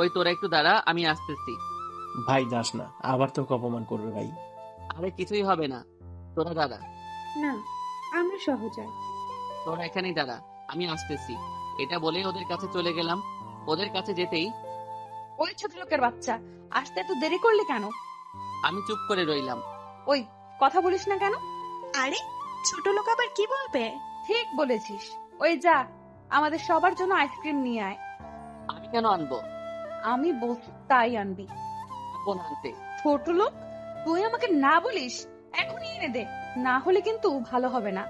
ওই তোরা একটু দাঁড়া, আমি আসতেছি। ভাই যাস না, আবার তোকে অপমান করবে ভাই। আরে কিছুই হবে না, তোরা দাঁড়া। না, আমরা সহ যাই। তোরা এখানেই দাঁড়া, আমি আসতেছি। এটা বলেই ওদের কাছে চলে গেলাম। ওদের কাছে যেতেই ওই ছোট লোকের বাচ্চা, আসতে এত দেরি করলি কেন? আমি চুপ করে রইলাম। ওই, কথা বলিস না কেন? আরে, ছোট লোক আবার কি বলবে? ঠিক বলেছিস। ওই যা, আমাদের সবার জন্য আইসক্রিম নিয়ে আয়। আমি কেন আনবো? আমি বলছি তাই আনবি। বোন আনতে। ছোট লোক, তুই আমাকে না বলিস, এখনই এনে দে, না হলে কিন্তু ভালো হবে না।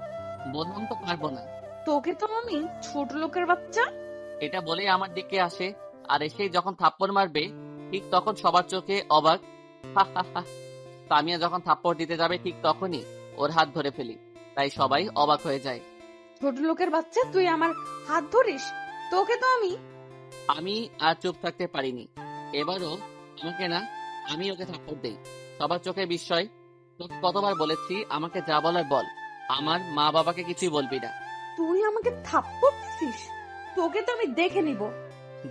বললাম তো পারবো না। তোকে তো আমি ছোট লোকের বাচ্চা। এটা বলেই আমার দিকে আসে, আর এসেই যখন থাপ্পড় মারবে ঠিক তখন সবার চোখে অবাক। হা হা হা। সামিয়া যখন থাপ্পড় দিতে যাবে ঠিক তখনই ওর হাত ধরে ফেলি, তাই সবাই অবাক হয়ে যায়। ছোট লোকের বাচ্চা, তুই আমার হাত ধরিস? তোকে তো আমি। আমি আর চুপ থাকতে পারিনি। এবারও আমাকে না, আমি ওকে থাপ্পড় দেই। সবার চোখে বিস্ময়। তোকে কতবার বলেছি আমাকে যা বলার বল, আমার মা বাবাকে কিছুই বলবি না। তুই আমাকে থাপ্পড় দিছিস? তোকে তো আমি দেখে নিব।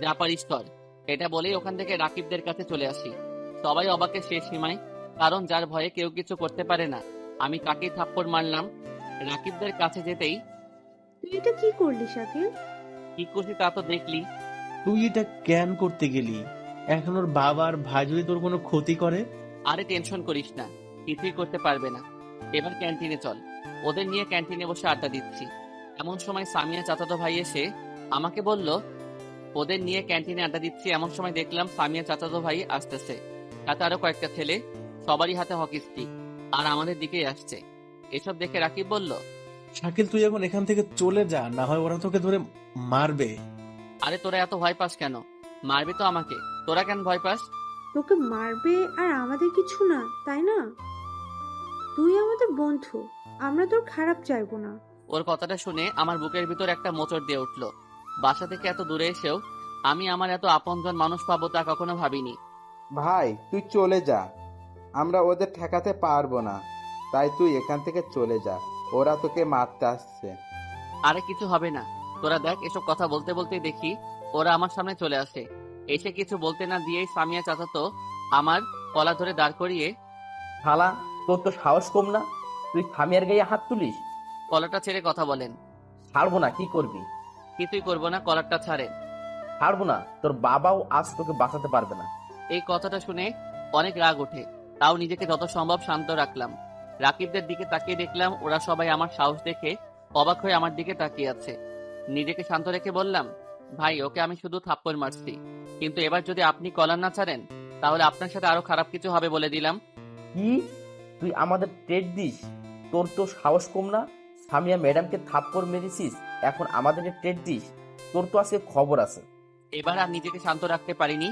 যা পারিস কর। এটা বলেই ওখান থেকে রাকিবদের কাছে চলে আসি। সবাই অবাকের শেষ সীমায়, কারণ যার ভয়ে কেউ কিছু করতে পারে না, আমি তাকেই থাপ্পড় মারলাম। রাকিবদের কাছে যেতেই তুই এটা কি করলি শাকিল? কি খুশি তা তো দেখলি। তুই এটা কেন করতে গেলি? এখন ওর বাবা আর ভাই যদি তোর কোনো ক্ষতি করে? আরে টেনশন করিস না, কিছুই করতে পারবে না। এবার ক্যান্টিনে চল। ওদের নিয়ে ক্যান্টিনে বসে আড্ডা দিচ্ছি। এমন সময় সামিয়া চাচাতো ভাই এসে আমাকে বলল, ওদের নিয়ে ক্যান্টিনে আড্ডা দিচ্ছি এমন সময় দেখলাম সামিয়া চাচাতো ভাই আসতেছে, তাতে আরো কয়েকটা ছেলে, সবারই হাতে হকি স্টিক, আর আমাদের দিকেই আসছে। এসব দেখে রাকিব বলল, শাকিল তুই এখন এখান থেকে চলে যা, না হয় ওরা তোকে ধরে মারবে। আরে তোরা এত ভয় পাস কেন? মারবে তো আমাকে, তোরা কেন ভয় পাস? তোকে মারবে আর আমাদের কিছু না, তাই না? তুই আমাদের বন্ধু, আমরা তোর খারাপ চাইবো না। ওর কথাটা শুনে আমার বুকের ভিতর একটা মোচড় দিয়ে উঠলো। বাসা থেকে এত দূরে এসেও আমি আমার এত আপনজন মানুষ পাবো তা কখনো ভাবিনি। ভাই তুই চলে যা, আমরা ওদের ঠেকাতে পারবো না, তাই তুই এখান থেকে চলে যা, ওরা তোকে মারতে আসছে। আরে কিছু হবে না, তোরা দেখ। এসব কথা বলতে বলতেই দেখি ওরা আমার সামনে চলে আসে। এসে কিছু বলতে না দিয়েই সামিয়া চাচাতো আমার কলা ধরে দাঁড় করিয়ে শালা, তোর তো সাহস কম না, তুই সামিয়ার গায়ে হাত তুলিস? কলারটা ছেড়ে কথা বলেন। ছাড়বো না, কি করবি? কিছুই করবো না, কলারটা ছাড়েন। ছাড়বো না, তোর বাবাও আজ তোকে বাঁচাতে পারবে না। এই কথাটা শুনে অনেক রাগ ওঠে, তাও নিজেকে যত সম্ভব শান্ত রাখলাম। রাকিবদের দিকে তাকিয়ে দেখলাম ওরা সবাই আমার সাহস দেখে অবাক হয়ে আমার দিকে তাকিয়ে আছে। নিজেকে শান্ত রেখে বললাম, ভাই ওকে আমি শুধু থাপ্পড় মারছি, কিন্তু এবার যদি আপনি কলার না ছাড়েন তাহলে আপনার সাথে আরো খারাপ কিছু হবে বলে দিলাম। কি, তুই আমাদের ট্রেড দিস? তোর তো সাহস কম না, সামিয়া ম্যাডামকে থাপ্পড় মেরেছিস, এখন আমাদেরকে ট্রেড দিস? তোর তো আজকে খবর আছে। এবার আর নিজেকে শান্ত রাখতে পারিনি।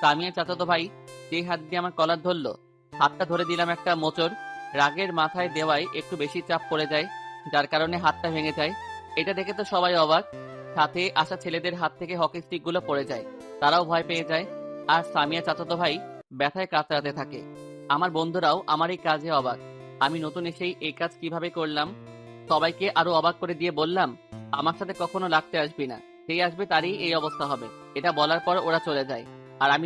সামিয়া চাচাতো ভাই যেই হাত দিয়ে আমার কলার ধরলো, হাতটা ধরে দিলাম একটা মোচড়। রাগের মাথায় দেওয়ায় একটু বেশি চাপ পড়ে যায়, যার কারণে হাতটা ভেঙে যায়। এটা দেখে তো সবাই অবাক। সাথে আসা ছেলেদের হাত থেকে হকি স্টিক গুলো পড়ে যায়, তারাও ভয় পেয়ে যায়। আর সামিয়া চাচাতো ভাই ব্যথায় কাতরাতে থাকে। আমার বন্ধুরাও আমার এই কাজে অবাক। আমি নতুন এসেই এই কাজ কিভাবে করলাম সবাইকে আরো অবাক করে দিয়ে বললাম, আমার সাথে কখনো লাগতে আসবি না, সেই আসবে তারই এই অবস্থা হবে। এটা বলার পর ওরা চলে যায়, আর আমি